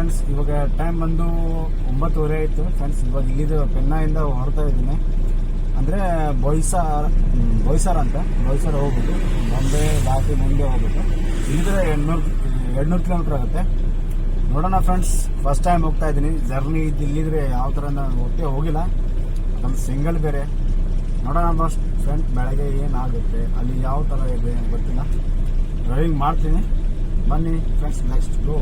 Friends, ಇವಾಗ time ಬಂದು 9:30 ಆಯಿತು ಫ್ರೆಂಡ್ಸ್. ಇವಾಗ ಇಲ್ಲಿದ್ದು ಪೆನ್ನಾಯಿಂದ ಹೊರಡ್ತಾ ಇದ್ದೀನಿ. ಅಂದರೆ ಬೋಯ್ಸರ್ ಅಂತ ಹೋಗ್ಬಿಟ್ಟು ಬಾಂಬೆ ದಾಟಿ ಮುಂದೆ ಹೋಗ್ಬಿಟ್ಟು ಇಲ್ಲಿದ್ರೆ 200 ಕಿಲೋಮೀಟ್ರ್ ಆಗುತ್ತೆ. ನೋಡೋಣ ಫ್ರೆಂಡ್ಸ್, ಫಸ್ಟ್ ಟೈಮ್ ಹೋಗ್ತಾ ಇದ್ದೀನಿ. ಜರ್ನಿ ಇಲ್ಲಿದ್ರೆ ಯಾವ ಥರ ನಾನು ಹೋಗಿಲ್ಲ, ಅದೊಂದು ಸಿಂಗಲ್ ಬೇರೆ. ನೋಡೋಣ ಫಸ್ಟ್ ಫ್ರೆಂಡ್ಸ್, ಬೆಳಗ್ಗೆ ಏನಾಗುತ್ತೆ, ಅಲ್ಲಿ ಯಾವ ಥರ ಇದೆ ಗೊತ್ತಿಲ್ಲ. ಡ್ರೈವಿಂಗ್ ಮಾಡ್ತೀನಿ, ಬನ್ನಿ ಫ್ರೆಂಡ್ಸ್, ನೆಕ್ಸ್ಟ್ ಗೋ.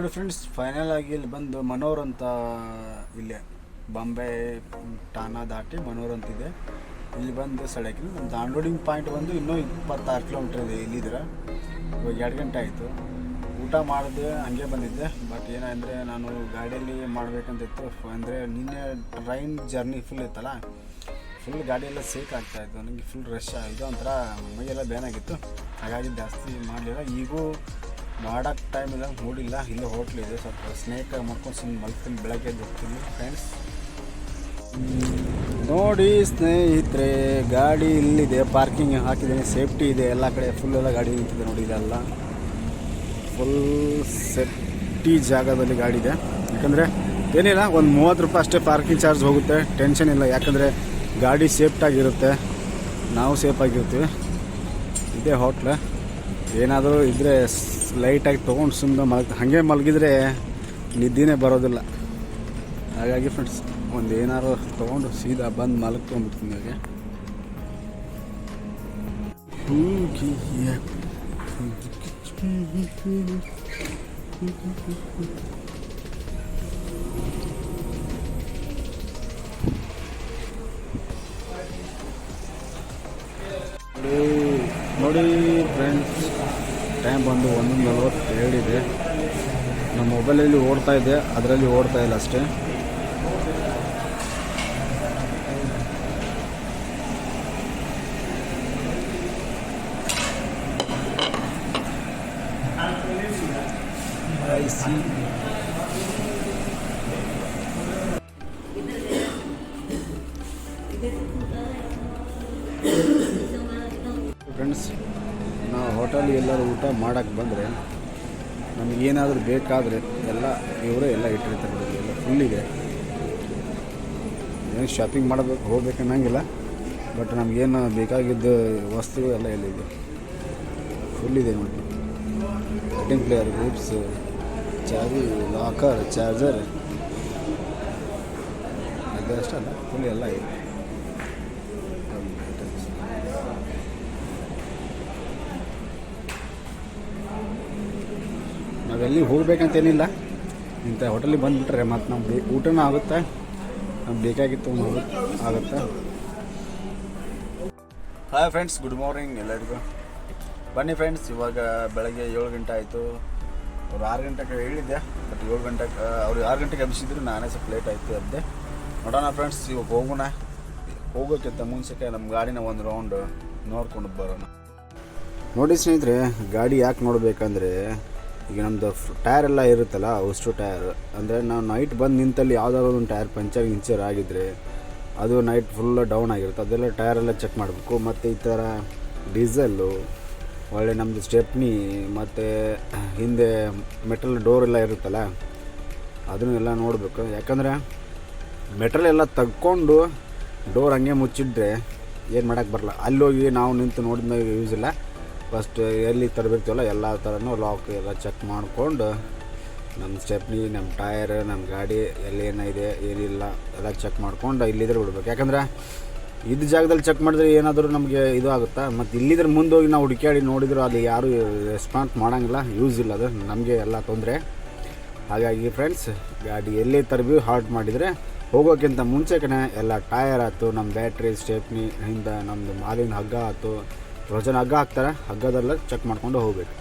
ನೋಡಿ ಫ್ರೆಂಡ್ಸ್, ಫೈನಲ್ ಆಗಿ ಇಲ್ಲಿ ಬಂದು ಮನೋರ್ ಅಂತ, ಇಲ್ಲೇ ಬಾಂಬೆ ಠಾಣಾ ದಾಟಿ ಮನೋರ್ ಅಂತಿದೆ. ಇಲ್ಲಿ ಬಂದು ಸಡಕ್ಕೆ ನಮ್ಮ ಡೌನ್ಲೋಡಿಂಗ್ ಪಾಯಿಂಟ್ ಬಂದು ಇನ್ನೂ 26 ಕಿಲೋಮೀಟ್ರ್ ಇದೆ ಇಲ್ಲಿದ್ರೆ. ಇವಾಗ 2 ಗಂಟೆ ಆಯಿತು. ಊಟ ಮಾಡಿದೆ, ಹಂಗೆ ಬಂದಿದ್ದೆ. ಬಟ್ ಏನಂದರೆ ನಾನು ಗಾಡಿಯಲ್ಲಿ ಮಾಡಬೇಕಂತಿತ್ತು. ಅಂದರೆ ನಿನ್ನೆ ಟ್ರೈನ್ ಜರ್ನಿ ಫುಲ್ ಇತ್ತಲ್ಲ, ಫುಲ್ ಗಾಡಿಯೆಲ್ಲ ಸೇಕ್ ಆಗ್ತಾಯಿತ್ತು. ನನಗೆ ಫುಲ್ ರಶ್ ಆಯಿತು, ಒಂಥರ ಮೈಯೆಲ್ಲ ಬೇನಾಗಿತ್ತು. ಹಾಗಾಗಿ ಜಾಸ್ತಿ ಮಾಡಲಿಲ್ಲ. ಈಗೂ ಮಾಡೋಕ್ಕೆ ಟೈಮ್ ಇಲ್ಲ, ಮೂಡಿಲ್ಲ. ಇಲ್ಲೇ ಹೋಟ್ಲಿದೆ, ಸ್ವಲ್ಪ ಸ್ನೇಕ್ ಮಾಡ್ಕೊಂಡು ಸುಮ್ಮನೆ ಮಲ್ತೀನಿ. ಬೆಳಗ್ಗೆ ಹೋಗ್ತೀನಿ ಫ್ರೆಂಡ್ಸ್. ನೋಡಿ ಸ್ನೇಹಿತರೆ, ಗಾಡಿ ಇಲ್ಲಿದೆ, ಪಾರ್ಕಿಂಗ್ ಹಾಕಿದ್ದೀನಿ, ಸೇಫ್ಟಿ ಇದೆ ಎಲ್ಲ ಕಡೆ. ಫುಲ್ ಎಲ್ಲ ಗಾಡಿ ನಿಂತಿದೆ ನೋಡಿ. ಇದೆಲ್ಲ ಫುಲ್ ಸೇಫ್ಟಿ ಜಾಗದಲ್ಲಿ ಗಾಡಿ ಇದೆ. ಯಾಕಂದರೆ ಏನಿಲ್ಲ, ಒಂದು 30 ರೂಪಾಯಿ ಅಷ್ಟೇ ಪಾರ್ಕಿಂಗ್ ಚಾರ್ಜ್ ಹೋಗುತ್ತೆ. ಟೆನ್ಷನ್ ಇಲ್ಲ, ಯಾಕಂದರೆ ಗಾಡಿ ಸೇಫ್ಟಾಗಿರುತ್ತೆ, ನಾವು ಸೇಫಾಗಿರ್ತೀವಿ. ಇದೇ ಹೋಟ್ಲ. ಏನಾದರೂ ಇದ್ದರೆ ಲೈಟಾಗಿ ತೊಗೊಂಡು ಸುಮ್ಮನೆ ಹಾಗೆ ಮಲಗಿದ್ರೆ ನಿದ್ದೆನೇ ಬರೋದಿಲ್ಲ. ಹಾಗಾಗಿ ಫ್ರೆಂಡ್ಸ್, ಒಂದು ಏನಾದ್ರು ತೊಗೊಂಡು ಸೀದಾ ಬಂದು ಮಲಗ್ಕೊಂಡ್ಬಿಡ್ತೀನಿ. ಹಾಗೆ ನೋಡಿ ಫ್ರೆಂಡ್ಸ್, ಟೈಮ್ ಬಂದು 1:42 ಇದೆ. ನಮ್ಮ ಮೊಬೈಲಲ್ಲಿ ಓಡ್ತಾ ಇದೆ, ಅದರಲ್ಲಿ ಓಡ್ತಾ ಇಲ್ಲ ಅಷ್ಟೇ. ಫ್ರೆಂಡ್ಸ್, ನಾವು ಹೋಟೆಲ್ ಎಲ್ಲರೂ ಊಟ ಮಾಡೋಕ್ಕೆ ಬಂದರೆ ನಮಗೇನಾದರೂ ಬೇಕಾದರೆ ಎಲ್ಲ ಇವರೇ ಎಲ್ಲ ಇಟ್ಟಿರ್ತಾರೆ. ಎಲ್ಲ ಫುಲ್ಲಿದೆ. ಏನು ಶಾಪಿಂಗ್ ಮಾಡಬೇಕು ಹೋಗ್ಬೇಕನ್ನಂಗಿಲ್ಲ, ಬಟ್ ನಮಗೇನು ಬೇಕಾಗಿದ್ದ ವಸ್ತುಗಳು ಎಲ್ಲ ಎಲ್ಲಿದೆ, ಫುಲ್ಲಿದೆ ನೋಡಿ. ಕಟಿಂಗ್ ಪ್ಲೇಯರ್, ಗ್ರೂಪ್ಸ್, ಚಾವಿ, ಲಾಕರ್, ಚಾರ್ಜರ್, ಅದಷ್ಟಲ್ಲ, ಫುಲ್ ಎಲ್ಲ ಇದೆ. ನಾವೆಲ್ಲಿ ಹೋಗ್ಬೇಕಂತೇನಿಲ್ಲ, ಇಂಥ ಹೋಟೆಲಿಗೆ ಬಂದುಬಿಟ್ರೆ ಮತ್ತು ನಮ್ಗೆ ಊಟನೂ ಆಗುತ್ತೆ, ನಮ್ಗೆ ಬೇಕಾಗಿತ್ತು ಒಂದು ಆಗುತ್ತೆ. ಹಾಯ್ ಫ್ರೆಂಡ್ಸ್, ಗುಡ್ ಮಾರ್ನಿಂಗ್ ಎಲ್ಲರಿಗೂ. ಬನ್ನಿ ಫ್ರೆಂಡ್ಸ್, ಇವಾಗ ಬೆಳಗ್ಗೆ 7 ಗಂಟೆ ಆಯಿತು. ಅವ್ರು 6 ಗಂಟೆಗೆ ಹೇಳಿದ್ದೆ, ಬಟ್ 7 ಗಂಟೆಗೆ ಅವ್ರು 6 ಗಂಟೆಗೆ ಎಬ್ಬಿಸಿದ್ರು, ನಾನೇ ಸ್ವಲ್ಪ ಲೇಟ್ ಆಯಿತು ಎದ್ದೆ. ನೋಡೋಣ ಫ್ರೆಂಡ್ಸ್, ಇವಾಗ ಹೋಗೋಕ್ಕಿಂತ ಮುಂಚೆಗೆ ನಮ್ಮ ಗಾಡಿನ ಒಂದು ರೌಂಡ್ ನೋಡ್ಕೊಂಡು ಬರೋಣ. ನೋಡಿ ಸ್ನೇಹಿತರೆ, ಗಾಡಿ ಯಾಕೆ ನೋಡಬೇಕಂದ್ರೆ, ಈಗ ನಮ್ಮದು ಟೈರ್ ಎಲ್ಲ ಇರುತ್ತಲ್ಲ, ಅಷ್ಟು ಟೈರ್ ಅಂದರೆ ನಾವು ನೈಟ್ ಬಂದು ನಿಂತಲ್ಲಿ ಯಾವುದಾದ್ರು ಒಂದು ಟೈರ್ ಇಂಚರ್ ಆಗಿದ್ದರೆ ಅದು ನೈಟ್ ಫುಲ್ ಡೌನ್ ಆಗಿರುತ್ತೆ. ಅದೆಲ್ಲ ಟೈರೆಲ್ಲ ಚೆಕ್ ಮಾಡಬೇಕು. ಮತ್ತು ಈ ಥರ ಡೀಸೆಲ್ಲು, ಒಳ್ಳೆ ನಮ್ಮದು ಸ್ಟೆಪ್ನಿ, ಮತ್ತು ಹಿಂದೆ ಮೆಟಲ್ ಡೋರ್ ಎಲ್ಲ ಇರುತ್ತಲ್ಲ, ಅದನ್ನೆಲ್ಲ ನೋಡಬೇಕು. ಯಾಕಂದರೆ ಮೆಟಲ್ ಎಲ್ಲ ತೆಗ್ಕೊಂಡು ಡೋರ್ ಹಂಗೆ ಮುಚ್ಚಿಟ್ರೆ ಏನು ಮಾಡೋಕ್ಕೆ ಬರಲ್ಲ. ಅಲ್ಲೋಗಿ ನಾವು ನಿಂತು ನೋಡಿದ್ಮೇಲೆ ಯೂಸ್ ಇಲ್ಲ. ಫಸ್ಟ್ ಎಲ್ಲಿ ತರಬೇಕಲ್ಲ ಎಲ್ಲ ಥರನೂ ಲಾಕ್ ಎಲ್ಲ ಚೆಕ್ ಮಾಡಿಕೊಂಡು, ನಮ್ಮ ಸ್ಟೆಪ್ನಿ, ನಮ್ಮ ಟೈರ್, ನಮ್ಮ ಗಾಡಿ ಏನೇನಿದೆ ಏನಿಲ್ಲ ಎಲ್ಲ ಚೆಕ್ ಮಾಡ್ಕೊಂಡು ಇಲ್ಲಿದ್ರೆ ಬಿಡ್ಬೇಕು. ಯಾಕಂದರೆ ಇದ್ದ ಜಾಗದಲ್ಲಿ ಚೆಕ್ ಮಾಡಿದ್ರೆ ಏನಾದರೂ ನಮಗೆ ಇದು ಆಗುತ್ತಾ. ಮತ್ತು ಇಲ್ಲಿದ್ರೆ ಮುಂದೋಗಿ ನಾವು ಹುಡುಕಾಡಿ ನೋಡಿದ್ರು ಅಲ್ಲಿ ಯಾರೂ ರೆಸ್ಪಾನ್ಸ್ ಮಾಡೋಂಗಿಲ್ಲ, ಯೂಸ್ ಇಲ್ಲ, ಅದು ನಮಗೆ ಎಲ್ಲ ತೊಂದರೆ. ಹಾಗಾಗಿ ಫ್ರೆಂಡ್ಸ್, ಗಾಡಿ ಎಲ್ಲೇ ತರಬಿ ಹಾಲ್ಟ್ ಮಾಡಿದರೆ ಹೋಗೋಕ್ಕಿಂತ ಮುಂಚೆಕೇ ಎಲ್ಲ ಟೈರ್ ಆಯ್ತು, ನಮ್ಮ ಬ್ಯಾಟ್ರಿ, ಸ್ಟೆಪ್ನಿ, ಹಿಂದೆ ನಮ್ಮದು ಮಾಲಿನ ಹಗ್ಗ ಆಯ್ತು, ರೋಜನ್ ಹಗ್ಗ ಹಾಕ್ತಾರೆ, ಹಗ್ಗದೆಲ್ಲ ಚೆಕ್ ಮಾಡ್ಕೊಂಡು ಹೋಗ್ಬೇಕು.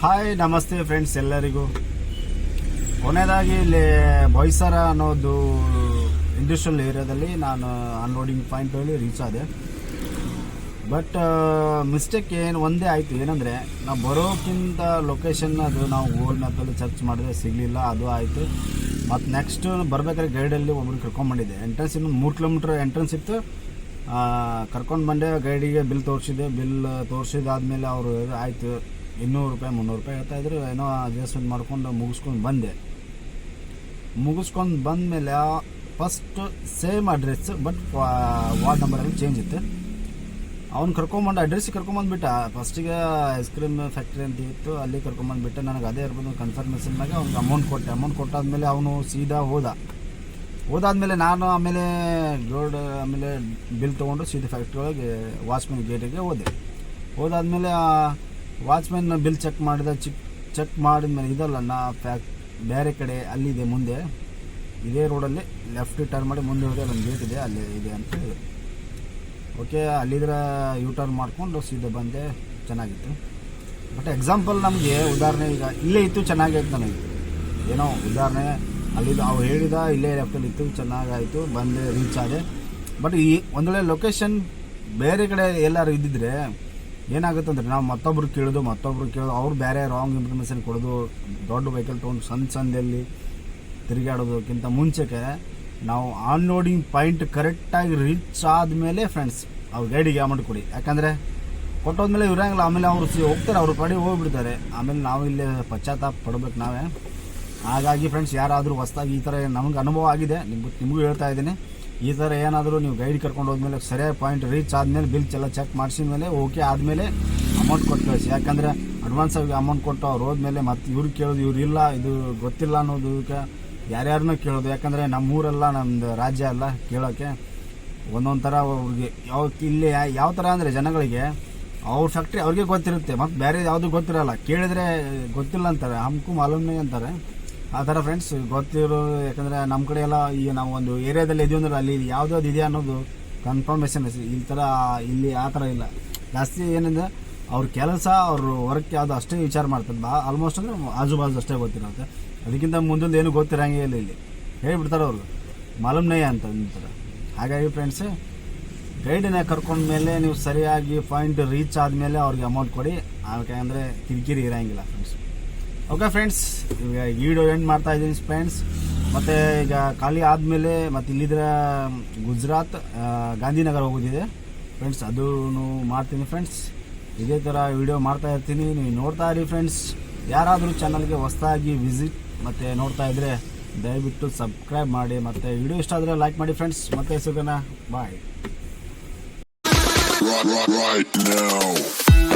ಹಾಯ್ ನಮಸ್ತೆ ಫ್ರೆಂಡ್ಸ್ ಎಲ್ಲರಿಗೂ. ಕೊನೆಯದಾಗಿ ಇಲ್ಲಿ ಬೊಯ್ಸರ ಅನ್ನೋದು ಇಂಡಸ್ಟ್ರಿಯಲ್ ಏರಿಯಾದಲ್ಲಿ ನಾನು ಅನ್ಲೋಡಿಂಗ್ ಪಾಯಿಂಟಲ್ಲಿ ರೀಚ್ ಆದೆ. ಬಟ್ ಮಿಸ್ಟೇಕ್ ಒಂದೇ ಆಯಿತು. ಏನಂದರೆ ನಾವು ಬರೋಕ್ಕಿಂತ ಲೊಕೇಶನ್ ಅದು ನಾವು ಗೂಗಲ್ ಮ್ಯಾಪಲ್ಲಿ ಸರ್ಚ್ ಮಾಡಿದ್ರೆ ಸಿಗಲಿಲ್ಲ, ಅದು ಆಯಿತು. ಮತ್ತು ನೆಕ್ಸ್ಟ್ ಬರ್ಬೇಕಾದ್ರೆ ಗೈಡಲ್ಲಿ ಒಬ್ರು ಕರ್ಕೊಂಡ್ಬಂದಿದ್ದೆ. ಎಂಟ್ರೆನ್ಸ್ ಇನ್ನು 3 ಕಿಲೋಮೀಟ್ರ್ ಎಂಟ್ರೆನ್ಸ್ ಇತ್ತು. ಕರ್ಕೊಂಡು ಬಂದೆ, ಗೈಡಿಗೆ ಬಿಲ್ ತೋರಿಸಿದೆ. ಬಿಲ್ ತೋರಿಸಿದಾದ್ಮೇಲೆ ಅವರು ಆಯಿತು ₹200 ₹300 ಹೇಳ್ತಾಯಿದ್ರು. ಏನೋ ಅಡ್ಜಸ್ಟ್ಮೆಂಟ್ ಮಾಡ್ಕೊಂಡು ಮುಗಿಸ್ಕೊಂಡು ಬಂದೆ. ಮುಗಿಸ್ಕೊಂಡು ಬಂದಮೇಲೆ first same address, but ward ನಂಬರಲ್ಲಿ ಚೇಂಜ್ ಇತ್ತು. ಅವ್ನು ಕರ್ಕೊಂಬಂದು ಅಡ್ರೆಸ್ಸಿಗೆ ಕರ್ಕೊಂಬಂದುಬಿಟ್ಟ. ಫಸ್ಟಿಗೆ ಐಸ್ ಕ್ರೀಮ್ ಫ್ಯಾಕ್ಟ್ರಿ ಅಂತ ಇತ್ತು, ಅಲ್ಲಿ ಕರ್ಕೊಂಬಂದುಬಿಟ್ಟೆ. ನನಗೆ ಅದೇ ಇರ್ಬೋದು ಕನ್ಫರ್ಮೇಷನ್ನಾಗ ಅವ್ನಿಗೆ ಅಮೌಂಟ್ ಕೊಟ್ಟೆ. ಅಮೌಂಟ್ ಕೊಟ್ಟಾದ್ಮೇಲೆ ಅವನು ಸೀದಾ ಹೋದಾದ್ಮೇಲೆ ನಾನು ಆಮೇಲೆ ಬಿಲ್ ತೊಗೊಂಡು ಸೀದಾ ಫ್ಯಾಕ್ಟ್ರಿ ಒಳಗೆ ವಾಚ್ಮೆನ್ ಗೇಟಿಗೆ ಹೋದಾದ್ಮೇಲೆ ವಾಚ್ಮೆನ್ ಬಿಲ್ ಚೆಕ್ ಮಾಡಿದ್ಮೇಲೆ ಇದಲ್ಲ ನಾ ಬೇರೆ ಕಡೆ ಅಲ್ಲಿದೆ ಮುಂದೆ, ಇದೇ ರೋಡಲ್ಲಿ ಲೆಫ್ಟ್ ಟರ್ನ್ ಮಾಡಿ ಮುಂದೆ ಹೋದೆ, ಅಲ್ಲೊಂದು ಗೇಟ್ ಇದೆ, ಅಲ್ಲಿ ಇದೆ ಅಂತ ಹೇಳಿದೆ. ಓಕೆ, ಅಲ್ಲಿದ್ರೆ ಯೂ ಟರ್ನ್ ಮಾಡಿಕೊಂಡು ಸೀದಾ ಬಂದೆ. ಚೆನ್ನಾಗಿತ್ತು. ಬಟ್ ಎಕ್ಸಾಂಪಲ್ ನಮಗೆ ಉದಾಹರಣೆ ಈಗ ಇಲ್ಲೇ ಇತ್ತು, ಚೆನ್ನಾಗಿತ್ತು ನನಗೆ. ಏನೋ ಉದಾಹರಣೆ ಅಲ್ಲಿದ್ದು ಅವ್ರು ಹೇಳಿದ ಇಲ್ಲೇ ಲೆಫ್ಟಲ್ಲಿ ಇತ್ತು, ಚೆನ್ನಾಗಾಯಿತು, ಬಂದೆ, ರೀಚ್ ಆದೆ. ಬಟ್ ಈ ಒಂದು ವೇಳೆ ಲೊಕೇಶನ್ ಬೇರೆ ಕಡೆ ಎಲ್ಲರೂ ಇದ್ದಿದ್ರೆ ಏನಾಗುತ್ತೆ ಅಂದರೆ ನಾವು ಮತ್ತೊಬ್ರು ಕೇಳೋದು, ಅವ್ರು ಬೇರೆ ರಾಂಗ್ ಇನ್ಫಾರ್ಮೇಷನ್ ಕೊಡೋದು, ದೊಡ್ಡ ವೆಹಿಕಲ್ ತೊಗೊಂಡು ಸಂದಲ್ಲಿ ತಿರುಗಾಡೋದಕ್ಕಿಂತ ಮುಂಚೆಗೆ ನಾವು ಅನ್ಲೋಡಿಂಗ್ ಪಾಯಿಂಟ್ ಕರೆಕ್ಟಾಗಿ ರೀಚ್ ಆದಮೇಲೆ ಫ್ರೆಂಡ್ಸ್ ಅವ್ರ ಗೈಡಿಗೆ ಅಮೌಂಟ್ ಕೊಡಿ. ಯಾಕಂದರೆ ಕೊಟ್ಟೋದ್ಮೇಲೆ ಇರಂಗಿಲ್ಲ, ಆಮೇಲೆ ಅವರು ಹೋಗ್ತಾರೆ, ಅವ್ರ ಪಡಿ ಹೋಗ್ಬಿಡ್ತಾರೆ. ಆಮೇಲೆ ನಾವು ಇಲ್ಲೇ ಪಶ್ಚಾತ್ತಾಪ ಪಡ್ಬೇಕು ನಾವೇ. ಹಾಗಾಗಿ ಫ್ರೆಂಡ್ಸ್, ಯಾರಾದರೂ ಹೊಸ್ದಾಗಿ ಈ ಥರ ನಮಗೆ ಅನುಭವ ಆಗಿದೆ, ನಿಮಗೂ ಹೇಳ್ತಾ ಇದ್ದೀನಿ. ಈ ಥರ ಏನಾದರೂ ನೀವು ಗೈಡ್ ಕರ್ಕೊಂಡು ಹೋದ್ಮೇಲೆ ಸರಿಯಾಗಿ ಪಾಯಿಂಟ್ ರೀಚ್ ಆದಮೇಲೆ ಬಿಲ್ ಎಲ್ಲ ಚೆಕ್ ಮಾಡಿಸಿದ ಮೇಲೆ ಓಕೆ ಆದಮೇಲೆ ಅಮೌಂಟ್ ಕೊಟ್ಟು ಕಳಿಸಿ. ಯಾಕಂದರೆ ಅಡ್ವಾನ್ಸಾಗಿ ಅಮೌಂಟ್ ಕೊಟ್ಟು ಅವ್ರು ಹೋದ್ಮೇಲೆ ಮತ್ತೆ ಇವ್ರು ಕೇಳೋದು, ಇವ್ರು ಇಲ್ಲ ಇದು ಗೊತ್ತಿಲ್ಲ ಅನ್ನೋದಕ್ಕೆ ಯಾರ್ಯಾರನ್ನೂ ಕೇಳೋದು. ಯಾಕಂದರೆ ನಮ್ಮೂರಲ್ಲ, ನಮ್ಮದು ರಾಜ್ಯ ಅಲ್ಲ, ಕೇಳೋಕ್ಕೆ ಒಂದೊಂದು ಥರ ಅವ್ರಿಗೆ ಇಲ್ಲಿ ಯಾವ ಥರ ಅಂದರೆ ಜನಗಳಿಗೆ ಅವ್ರ ಫ್ಯಾಕ್ಟ್ರಿ ಅವ್ರಿಗೆ ಗೊತ್ತಿರುತ್ತೆ, ಮತ್ತು ಬೇರೆ ಯಾವುದೂ ಗೊತ್ತಿರಲ್ಲ. ಕೇಳಿದರೆ ಗೊತ್ತಿಲ್ಲ ಅಂತಾರೆ, ಹಮ್ಕು ಮಾಲೂಮೆ ಅಂತಾರೆ. ಆ ಥರ ಫ್ರೆಂಡ್ಸ್ ಗೊತ್ತಿರೋ, ಯಾಕಂದರೆ ನಮ್ಮ ಕಡೆ ಎಲ್ಲ ಈಗ ನಾವು ಒಂದು ಏರಿಯಾದಲ್ಲಿ ಇದೀವಿ ಅಂದ್ರೆ ಅಲ್ಲಿ ಯಾವುದಾದ್ರು ಇದೆ ಅನ್ನೋದು ಕನ್ಫರ್ಮೇಷನ್. ಈ ಥರ ಇಲ್ಲಿ ಆ ಥರ ಇಲ್ಲ. ಜಾಸ್ತಿ ಏನಂದರೆ ಅವ್ರ ಕೆಲಸ, ಅವ್ರ ವರ್ಕ್ ಯಾವುದು ಅಷ್ಟೇ ವಿಚಾರ ಮಾಡ್ತಾರೆ. ಆಲ್ಮೋಸ್ಟ್ ಅಂದರೆ ಆಜು ಬಾಜು ಅಷ್ಟೇ ಗೊತ್ತಿರುತ್ತೆ. ಅದಕ್ಕಿಂತ ಮುಂದೊಂದು ಏನು ಗೊತ್ತಿರಂಗೇ ಇಲ್ಲ. ಇಲ್ಲಿ ಹೇಳಿಬಿಡ್ತಾರೆ ಅವರು ಮಾಲೂಮ್ನಯ್ಯ ಅಂತ ಅಂತಾರೆ. ಹಾಗಾಗಿ ಫ್ರೆಂಡ್ಸ್, ಗೈಡನ್ನ ಕರ್ಕೊಂಡ್ಮೇಲೆ ನೀವು ಸರಿಯಾಗಿ ಪಾಯಿಂಟ್ ರೀಚ್ ಆದಮೇಲೆ ಅವ್ರಿಗೆ ಅಮೌಂಟ್ ಕೊಡಿ. ಯಾಕಂದರೆ ಕಿರಿಕಿರಿ ಇರೋಂಗಿಲ್ಲ ಫ್ರೆಂಡ್ಸ್. ಓಕೆ ಫ್ರೆಂಡ್ಸ್, ಈಗ ಈ ವಿಡಿಯೋ ಎಂಡ್ ಮಾಡ್ತಾ ಇದ್ದೀನಿ ಫ್ರೆಂಡ್ಸ್. ಮತ್ತು ಈಗ ಖಾಲಿ ಆದಮೇಲೆ ಮತ್ತು ಇಲ್ಲಿದ್ರೆ ಗುಜರಾತ್ ಗಾಂಧಿನಗರ ಹೋಗೋದಿದೆ ಫ್ರೆಂಡ್ಸ್, ಅದೂ ಮಾಡ್ತೀನಿ ಫ್ರೆಂಡ್ಸ್. ಇದೇ ಥರ ವಿಡಿಯೋ ಮಾಡ್ತಾ ಇರ್ತೀನಿ, ನೀವು ನೋಡ್ತಾ ಇರಿ ಫ್ರೆಂಡ್ಸ್. ಯಾರಾದರೂ ಚಾನಲ್ಗೆ ಹೊಸದಾಗಿ ವಿಸಿಟ್ ಮತ್ತು ನೋಡ್ತಾ ಇದ್ದರೆ ದಯವಿಟ್ಟು ಸಬ್ಸ್ಕ್ರೈಬ್ ಮಾಡಿ, ಮತ್ತು ವಿಡಿಯೋ ಇಷ್ಟ ಆದರೆ ಲೈಕ್ ಮಾಡಿ ಫ್ರೆಂಡ್ಸ್. ಮತ್ತೆ ಸಿಗೋಣ, ಬಾಯ್. Right now.